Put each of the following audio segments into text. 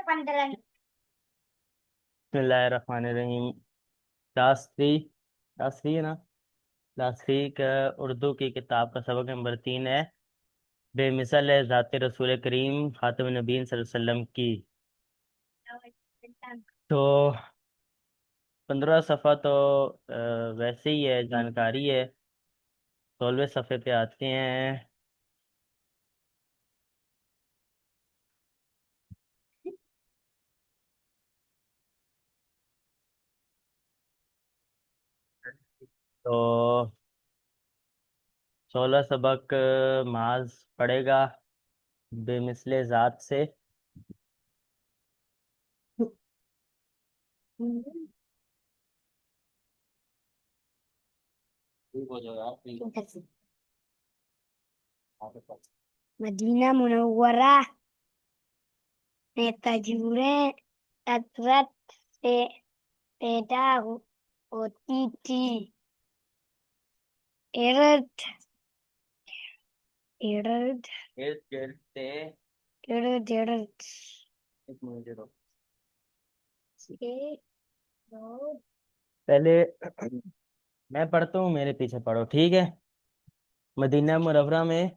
बिस्मिल्लाहिर्रहमानिर्रहीम। क्लास 3 है ना। क्लास 3 का उर्दू की किताब का सबक नंबर 3 है। बेमिसल है ज़ात रसूल करीम खातम नबीन सल्लल्लाहु अलैहि वसल्लम की। तो 15 सफ़ा तो वैसे ही है, जानकारी है। 16वें सफ़े पे आते हैं। तो 16 सबक माज पढ़ेगा बेमिसले ज़ात से। ठीक हो जाएगा आप। मदीना मुनव्वरा में तजूरें कसरत से होती थी। इर्द इर्द इर्द गिर्द से। इर्द गिर्द एक मिनट रुको। से लोग पहले मैं पढ़ता हूँ, मेरे पीछे पढ़ो, ठीक है। मदीना मुनव्वरा में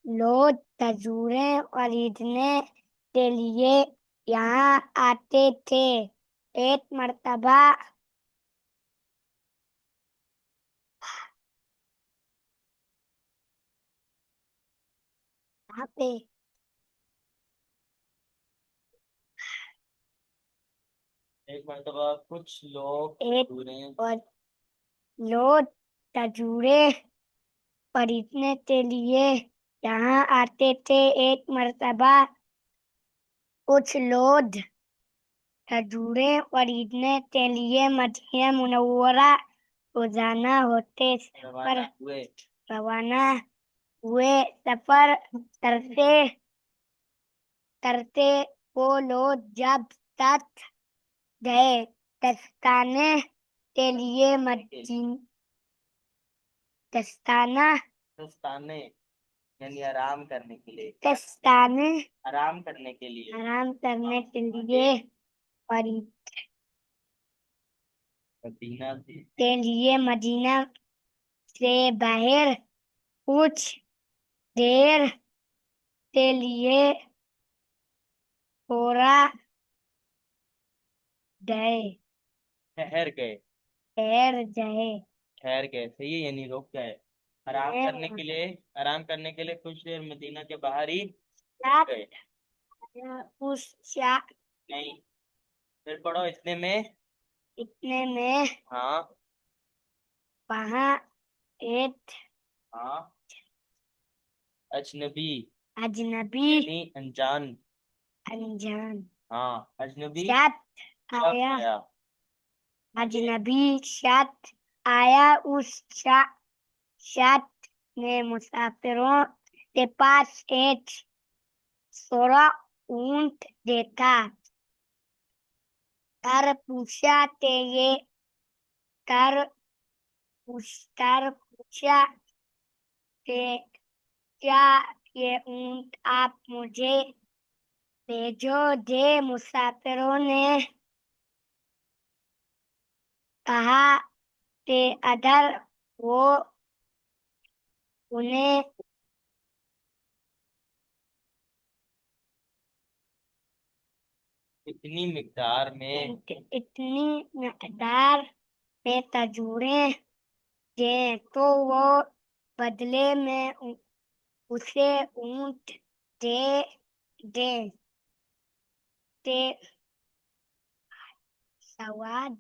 लोग तजूरें खरीदने के लिए यहाँ आते थे। एक मर्तबा यहाँ पे एक मरतबा कुछ लोग एक दूरें और लोग तजूरे खरीदने के लिए यहाँ आते थे। एक मर्तबा कुछ लोग खजूरे खरीदने के लिए मदीना मुनव्वरा रोजाना होते रवाना सफर हुए। रवाना हुए। सफर करते करते वो लोग जब तक गए दस्ताने के लिए दस्ताना दस्ताने यानी आराम करने के लिए। दस्ताने आराम करने के लिए। आराम करने के लिए खरीद मदीना से। के लिए मदीना से बाहर कुछ देर के लिए थोड़ा गए ठहर गए। ठहर जाए ठहर गए सही है, यानी रुक गए। आराम करने के लिए कुछ देर मदीना के बाहर ही रुक गए। उस शा नहीं, फिर पढ़ो इतने में। इतने में हाँ। वहाँ एक हाँ। अजनबी अजनबी यानी अनजान। अनजान हाँ, अजनबी शख्स शख्स आया आया। अजनबी शख्स आया। उस शख्स ने मुसाफिरों के पास एक सोरा ऊंट देखा। कर पूछा कि ये कर कर पूछा कि क्या ये ऊंट आप मुझे भेजो दे। मुसाफिरों ने कहा कि अगर वो उन्हें इतनी मिकदार में। इतनी मकदार में तजूरे दें तो वो बदले में उसे ऊंट दे दें। ते सवाद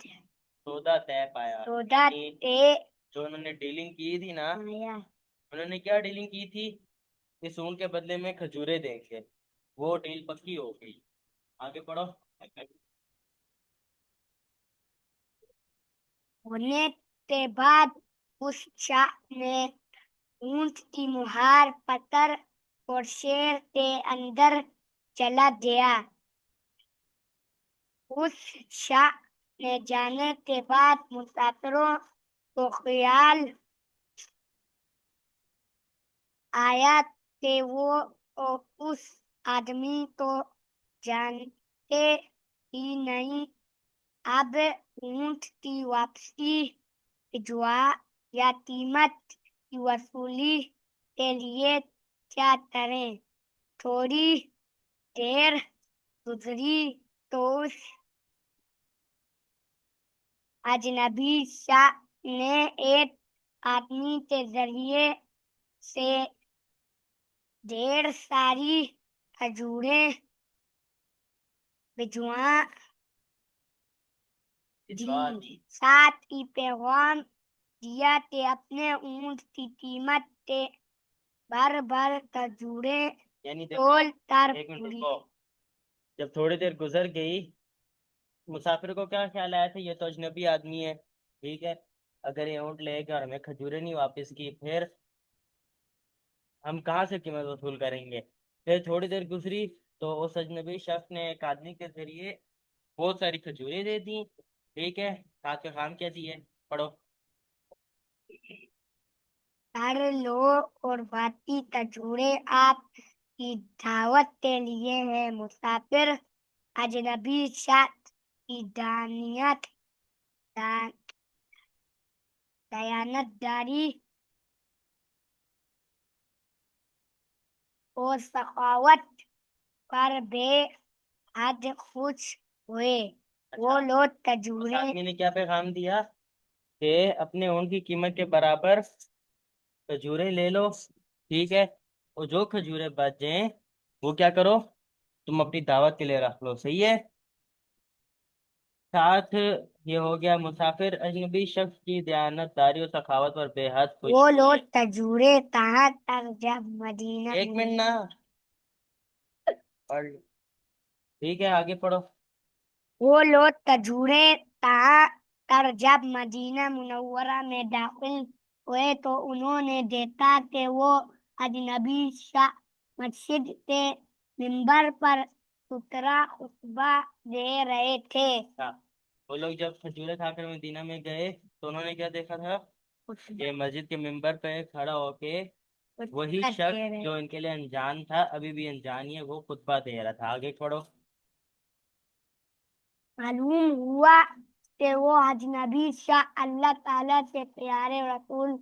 सौदा तय पाया सौदा यानी ते जो उन्होंने डीलिंग की थी ना, आया। उन्होंने क्या डीलिंग की थी? इस ऊँट के बदले में खजूरें देंगे। वो डील पक्की हो गई। आगे पढ़ो। होने के बाद उस शख्स ने ऊंट की मुहार पकड़ और शेर के अंदर चला गया। उस शाह ने जाने के बाद मुसाफिरों को ख्याल आया कि वो उस आदमी को जानते ही नहीं। अब ऊंट की वापसी भिजवा या कीमत की वसूली के लिए क्या करें। थोड़ी देर गुजरी तो उस अजनबी शाह ने एक आदमी के जरिए से ढेर सारी खजूरें भिजवा दी। साथ ही पैगाम दिया कि अपने ऊंट की कीमत के भर भर खजूरें यानी तोल कर एक मिनट पूरी। रुको। जब थोड़ी देर गुजर गई, मुसाफिर को क्या ख्याल आया था, ये तो अजनबी आदमी है, ठीक है, अगर ये ऊँट ले गया और हमें खजूरें नहीं वापस की, फिर हम कहाँ से कीमत वसूल करेंगे। फिर थोड़ी देर गुजरी तो उस अजनबी शख्स ने एक आदमी के जरिए बहुत सारी खजूरें दे दी, ठीक है। साथ का काम क्या दिए, पढ़ो। कर लो और बाकी खजूरें आप की दावत के लिए है। मुसाफिर अजनबी शख्स की दयानतदारी और सखावत पर बेहद खुश हुए। वो अच्छा, लोग उस खजूरें आदमी ने क्या पैगाम दिया कि अपने ऊँट की कीमत के बराबर खजूरें ले लो, ठीक है, और जो खजूरें बच जाएं वो क्या करो, तुम अपनी दावत के लिए रख लो, सही है। साथ ये हो गया मुसाफिर अजनबी शख्स की दयानतदारी और सखावत पर बेहद खुश। वो लोग खजूरें कहाँ तक जब मदीना एक मिनट ना, और ठीक है आगे पढ़ो। वो लोग खजूरें कहाँ कर जब मदीना मुनव्वरा में दाखिल हुए तो उन्होंने देखा कि वो अजनबी शाह मस्जिद के मिंबर पर सुतरा खुतबा दे रहे थे। हाँ, वो लोग जब खजूरें खाकर मदीना में गए तो उन्होंने क्या देखा था कि मस्जिद के मिंबर पे खड़ा होके वही खुतबा शख्स दे रहे। जो इनके लिए अनजान था, अभी भी अनजान ही है, वो खुतबा दे रहा था, आगे पढ़ो। मालूम हुआ कि वो अजनबी शाह अल्लाह ताला के प्यारे रसूल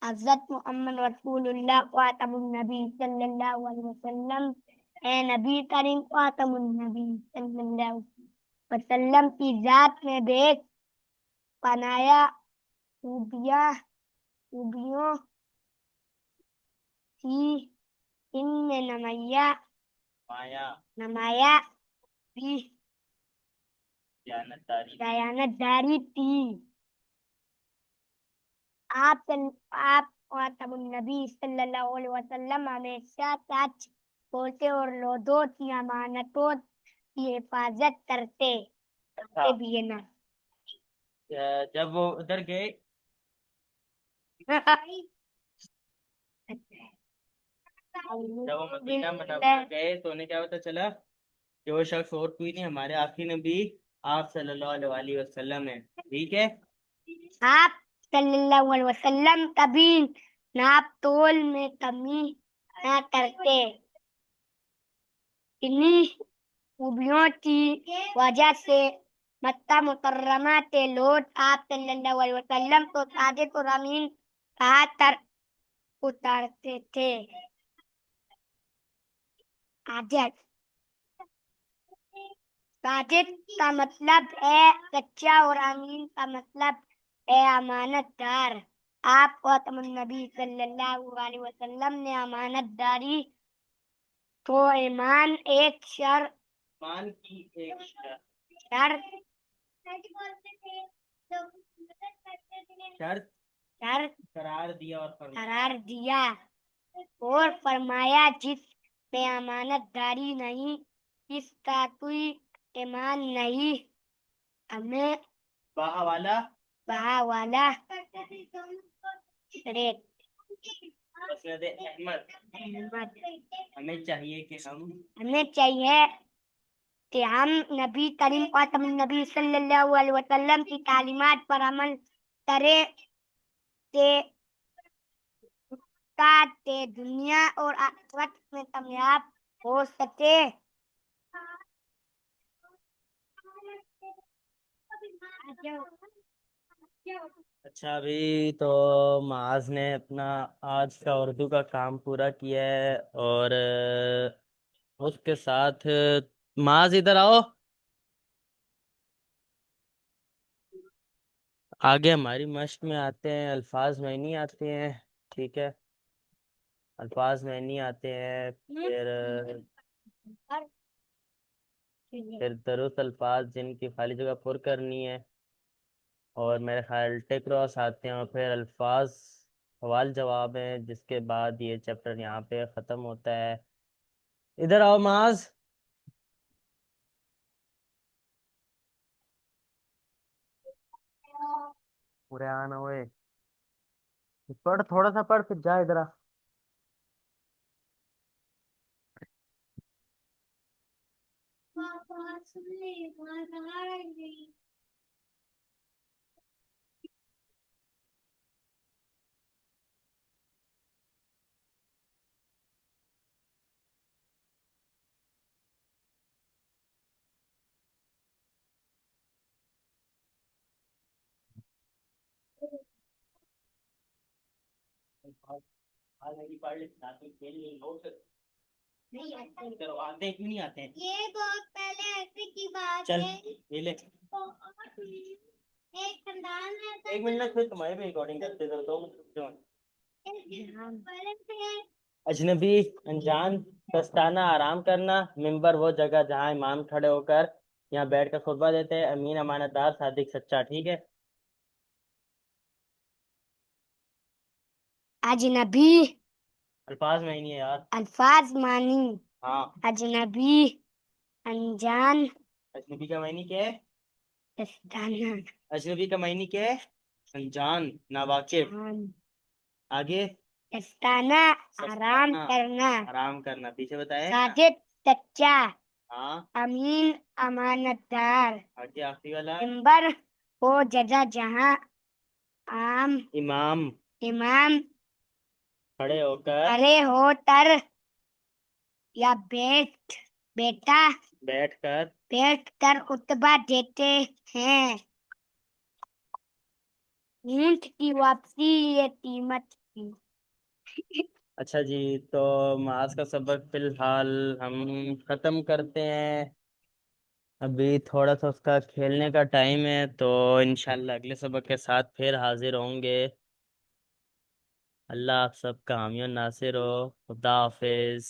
हजरत मोहम्मद रसूलुल्लाह खातमुन नबी सल्लल्लाहु अलैहि वसल्लम ए नबी करीम खातमुन नबी सल्लल्लाहु अलैहि वसल्लम की जात में बेग पनाया खूबियां खूबियों थी। इनमें माया, नमाया भी दयानतदारी। दयानतदारी थी। आप नबी सल्लल्लाहु अलैहि वसल्लम हमेशा सच बोलते और लोगों की अमानतों की हिफाजत करते हाँ, भी है ना। जब वो उधर गए, जब वो मदीना मुनव्वरा गए तो उन्हें क्या पता चला कि वो शख्स और कोई नहीं, हमारे आखिरी नबी आप सल्लल्लाहु अलैहि वसल्लम है, ठीक है। आप सल्लल्लाहु अलैहि वसल्लम कभी नाप तोल में कमी ना करते। इन्हीं खूबियों की वजह से मक्का मुकर्रमा के लोग आप सल्लल्लाहु अलैहि वसल्लम को सादिक और अमीन कहा कर उतारते थे। आदित सादिक का मतलब है सच्चा और अमीन का मतलब है अमानतदार। आप खातमुन नबी सल्लल्लाहु अलैहि वसल्लम ने अमानतदारी को ईमान एक मान की एक शर्त शर्त शर्त करार दिया और फरमाया, करार दिया और फरमाया जिस पे अमानतदारी नहीं, जिसका कोई ईमान नहीं, हमें वाह वाला बहा वाला रेत मसनद अहमद। अहमद। हमें चाहिए कि हम हमें चाहिए कि हम नबी करीम खातमुन नबी सल्लल्लाहु अलैहि वसल्लम की तालीमात पर अमल करें ते ते दुनिया और आखिरत में कामयाब हो सके। अच्छा, अभी तो माज ने अपना आज का उर्दू का काम पूरा किया है, और उसके साथ माज इधर आओ। आगे हमारी मश्क में आते हैं, अल्फाज में नहीं आते हैं। ठीक है, अल्फाज में नहीं आते हैं। फिर दरुस्त अल्फाज जिनकी खाली जगह पुर करनी है, और मेरे ख्याल टिक क्रॉस आते हैं, और फिर अल्फाज सवाल जवाब है, जिसके बाद ये चैप्टर यहाँ पे ख़त्म होता है। इधर आओ माज। पूरे आना हुए, पढ़, थोड़ा सा पढ़, फिर जा इधर आ। आज नहीं पढ़ ले, ताकि खेल ले लो। नहीं आते हैं। चलो, आते हैं, क्यों नहीं आते हैं? ये बहुत पहले ऐसे की बात चल है। ये ले। तो एक खानदान है, तो एक मिनट, फिर तुम्हारे भी रिकॉर्डिंग करते थे, 2 मिनट रुक जाओ। अजनबी, अनजान, दस्ताना, आराम करना। मिंबर वो जगह जहाँ इमाम खड़े होकर यहाँ बैठ कर खुतबा देते हैं। अमीन, अमानतदार, सादिक, सच्चा। ठीक है। अजनबी, अल्फाज में ही नहीं है यार। अल्फाज मानी। हाँ। अजनबी, अनजान, अजनबी का मायने क्या है? दस्ताना, अजनबी का मायने क्या है? अनजान, नावाकिफ। जान, आगे? दस्ताना, आराम सस्ताना, करना। आराम करना। पीछे बताए। साजिद, सच्चा। हाँ। अमीन, अमानतदार। आगे आखिरी वाला। मिंबर, वो जगह जहाँ आम इमाम इमाम खड़े होकर खड़े हो तर या बेटा बैठकर। बैठ कर खुतबा देते हैं। ऊंट की वापसी, ये कीमत की। अच्छा जी, तो आज का सबक फिलहाल हम खत्म करते हैं। अभी थोड़ा सा उसका खेलने का टाइम है, तो इंशाल्लाह अगले सबक के साथ फिर हाजिर होंगे। अल्लाह आप सबका हामी और नासिर हो। खुदा हाफिज।